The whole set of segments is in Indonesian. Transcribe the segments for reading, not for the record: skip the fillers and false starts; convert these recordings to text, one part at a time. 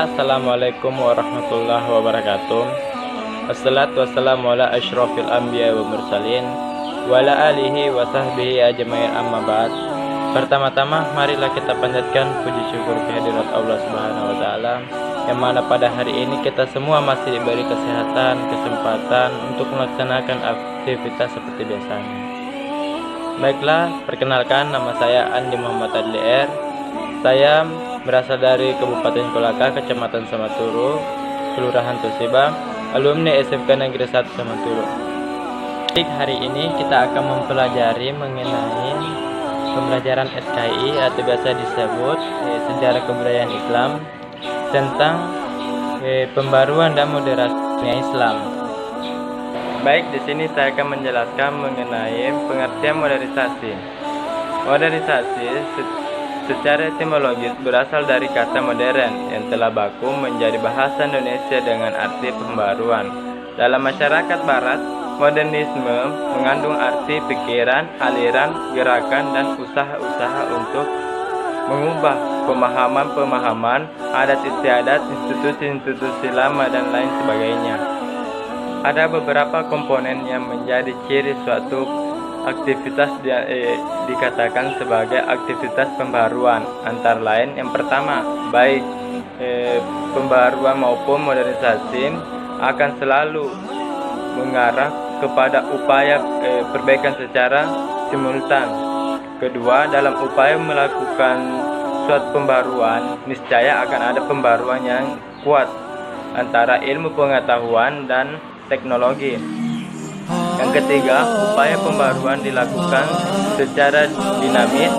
Assalamualaikum warahmatullahi wabarakatuh. Wassalatu wassalamu ala asyrafil anbiya wa mursalin wa ala alihi wa sahbihi ajmain, amma ba'd. Pertama-tama marilah kita panjatkan puji syukur kehadirat Allah Subhanahu wa taala, yang mana pada hari ini kita semua masih diberi kesehatan, kesempatan untuk melaksanakan aktivitas seperti biasanya. Baiklah, perkenalkan, nama saya Andi Muhammad Adli R. Saya berasal dari Kabupaten Kolaka, Kecamatan Samaturu, Kelurahan Tusiba, alumni SMK Negeri 1 Samaturu. Hari ini kita akan mempelajari mengenai pembelajaran SKI atau biasa disebut sejarah kebudayaan Islam, tentang pembaruan dan modernisasi Islam. Baik, di sini saya akan menjelaskan mengenai pengertian modernisasi. Modernisasi secara etimologis berasal dari kata modern yang telah baku menjadi bahasa Indonesia dengan arti pembaruan. Dalam masyarakat barat, modernisme mengandung arti pikiran, aliran, gerakan, dan usaha-usaha untuk mengubah pemahaman-pemahaman, adat istiadat, institusi-institusi lama, dan lain sebagainya. Ada beberapa komponen yang menjadi ciri suatu aktivitas dikatakan sebagai aktivitas pembaruan, antara lain yang pertama, baik pembaruan maupun modernisasi akan selalu mengarah kepada upaya perbaikan secara simultan. Kedua, dalam upaya melakukan suatu pembaruan, niscaya akan ada pembaruan yang kuat antara ilmu pengetahuan dan teknologi. Yang ketiga, upaya pembaruan dilakukan secara dinamis,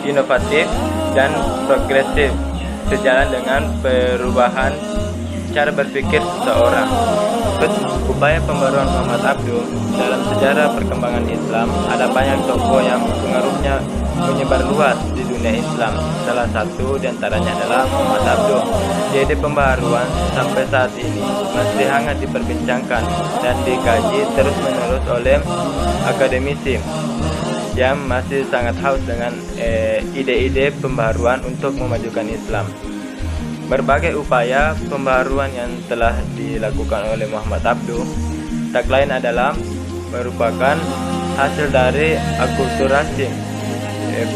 inovatif, dan progresif, sejalan dengan perubahan cara berpikir seseorang. Upaya pembaruan Muhammad Abduh dalam sejarah perkembangan Islam, ada banyak tokoh yang pengaruhnya menyebar luas di dunia Islam. Salah satu diantaranya adalah Muhammad Abduh. Jadi pembaruan sampai saat ini masih hangat diperbincangkan dan dikaji terus-menerus oleh akademisi yang masih sangat haus dengan ide-ide pembaruan untuk memajukan Islam. Berbagai upaya pembaruan yang telah dilakukan oleh Muhammad Abduh tak lain adalah merupakan hasil dari akulturasi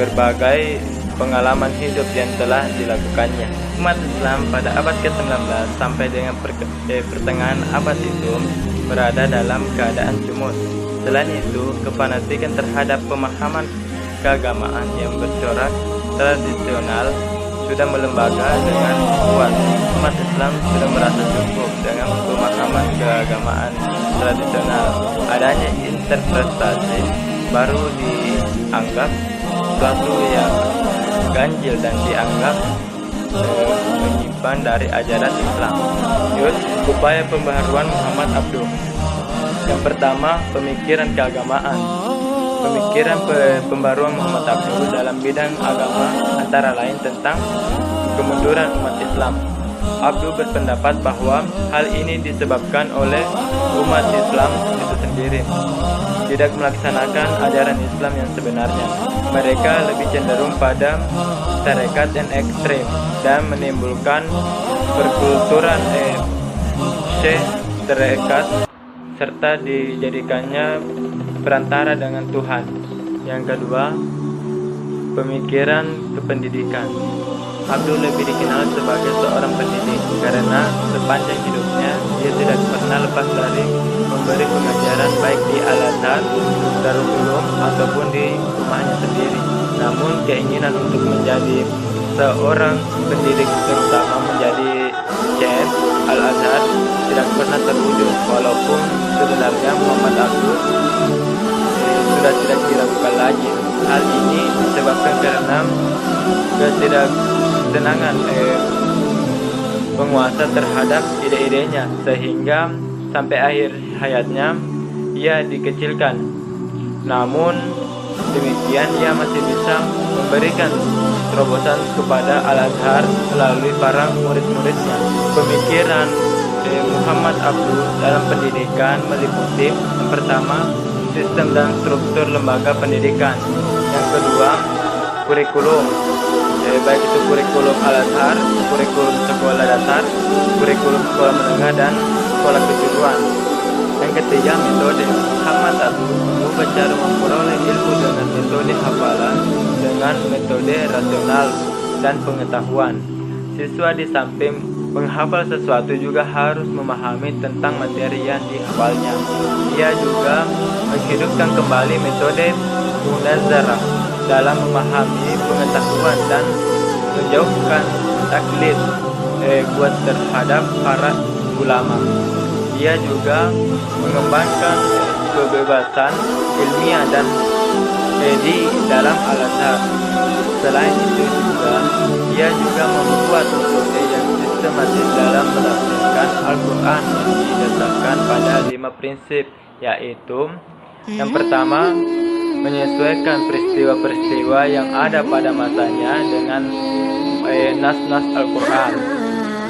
berbagai pengalaman hidup yang telah dilakukannya. Umat Islam pada abad ke-19 sampai dengan pertengahan abad itu berada dalam keadaan sumut. Selain itu, kefanatikan terhadap pemahaman keagamaan yang bercorak tradisional sudah melembaga dengan kuat. Umat Islam sudah merasa cukup dengan pemahaman keagamaan tradisional. Adanya interpretasi baru dianggap suatu yang ganjil dan dianggap menyimpang dari ajaran Islam. Upaya pembaharuan Muhammad Abduh. Yang pertama, pemikiran keagamaan. Pemikiran pembaruan Muhammad Abduh dalam bidang agama antara lain tentang kemunduran umat Islam. Abduh berpendapat bahwa hal ini disebabkan oleh umat Islam itu sendiri tidak melaksanakan ajaran Islam yang sebenarnya. Mereka lebih cenderung pada tarekat yang ekstrem dan menimbulkan perkulturan syekh tarekat serta dijadikannya perantara dengan Tuhan. Yang kedua, pemikiran kependidikan. Abduh lebih dikenal sebagai seorang pendidik karena sepanjang hidupnya dia tidak pernah lepas dari memberi pengajaran baik di Al-Azhar, Darul Ulum, ataupun di rumahnya sendiri. Namun keinginan untuk menjadi seorang pendidik, terutama menjadi syekh Al-Azhar, tidak pernah terwujud, walaupun sebenarnya Muhammad Abduh sudah tidak diragukan lagi. Hal ini disebabkan karena ketidaksenangan penguasa terhadap ide-idenya, sehingga sampai akhir hayatnya ia dikecilkan. Namun demikian ia masih bisa memberikan terobosan kepada Al-Azhar melalui para murid-muridnya. Pemikiran Muhammad Abduh dalam pendidikan meliputi yang pertama, sistem dan struktur lembaga pendidikan. Yang kedua, kurikulum. baik itu kurikulum Al-Azhar, kurikulum sekolah dasar, kurikulum sekolah menengah, dan sekolah kejuruan. Yang ketiga, metode. Muhammad Abdul mengubah cara memperoleh ilmu dengan metode hafalan dengan metode rasional dan pengetahuan. Siswa di samping menghafal sesuatu juga harus memahami tentang materi yang dihafalnya. Ia juga menghidupkan kembali metode munazarah dalam memahami pengetahuan dan menjauhkan taklid kuat terhadap para ulama. Ia juga mengembangkan kebebasan ilmiah dan di dalam Al-Azhar. Selain itu juga, ia juga membuat metode yang sistematis dalam menafsirkan Al-Quran yang didasarkan pada 5 prinsip, yaitu yang pertama, menyesuaikan peristiwa-peristiwa yang ada pada masanya dengan nas-nas Al-Quran.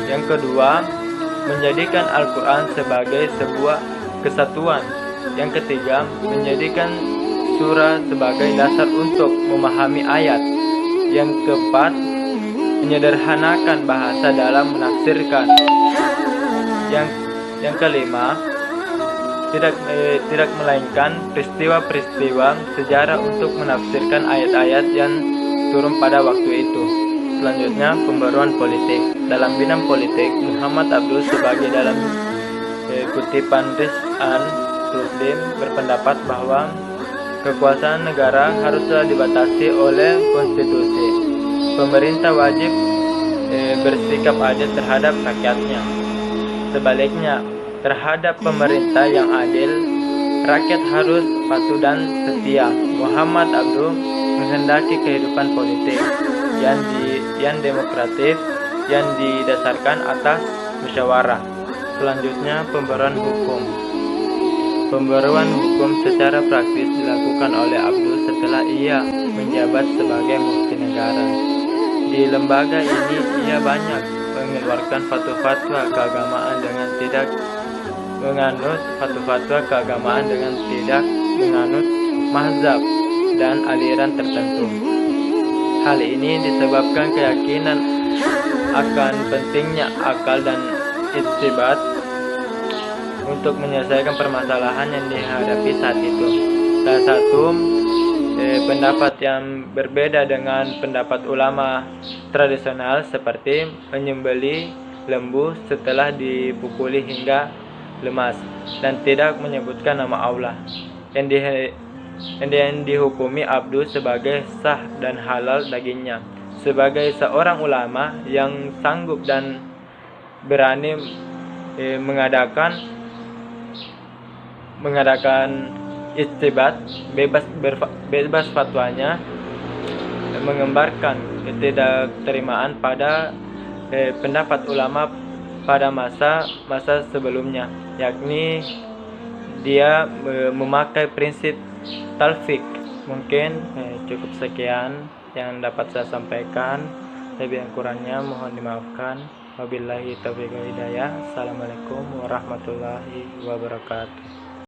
Yang kedua, menjadikan Al-Quran sebagai sebuah kesatuan. Yang ketiga, menjadikan surah sebagai dasar untuk memahami ayat. Yang keempat, menyederhanakan bahasa dalam menafsirkan. Yang kelima, tidak melainkan peristiwa-peristiwa sejarah untuk menafsirkan ayat-ayat yang turun pada waktu itu. Selanjutnya, pembaruan politik. Dalam bidang politik, Muhammad Abdul sebagai dalam kutipan Rizan Rusdim berpendapat bahwa kekuasaan negara haruslah dibatasi oleh konstitusi. Pemerintah wajib bersikap adil terhadap rakyatnya. Sebaliknya, terhadap pemerintah yang adil, rakyat harus patuh dan setia. Muhammad Abdul menghendaki kehidupan politik yang demokratis, yang didasarkan atas musyawarah. Selanjutnya, pembaruan hukum. Pembaruan hukum secara praktis dilakukan oleh Abdul setelah ia menjabat sebagai mufti negara. Di lembaga ini ia banyak mengeluarkan fatwa-fatwa keagamaan dengan tidak menganut menganut mazhab dan aliran tertentu. Hal ini disebabkan keyakinan akan pentingnya akal dan ijtihad untuk menyelesaikan permasalahan yang dihadapi saat itu. Salah satu pendapat yang berbeda dengan pendapat ulama tradisional seperti menyembelih lembu setelah dipukuli hingga lemas dan tidak menyebutkan nama Allah, yang dihukumi Abdul sebagai sah dan halal dagingnya. Sebagai seorang ulama yang sanggup dan berani mengadakan ijtihad, bebas fatwanya mengembarkan ketidakterimaan pada pendapat ulama pada masa sebelumnya, yakni dia memakai prinsip talfik. Mungkin cukup sekian yang dapat saya sampaikan. Lebih yang kurangnya mohon dimaafkan. Wabillahi taufiq wal hidayah. Assalamualaikum warahmatullahi wabarakatuh.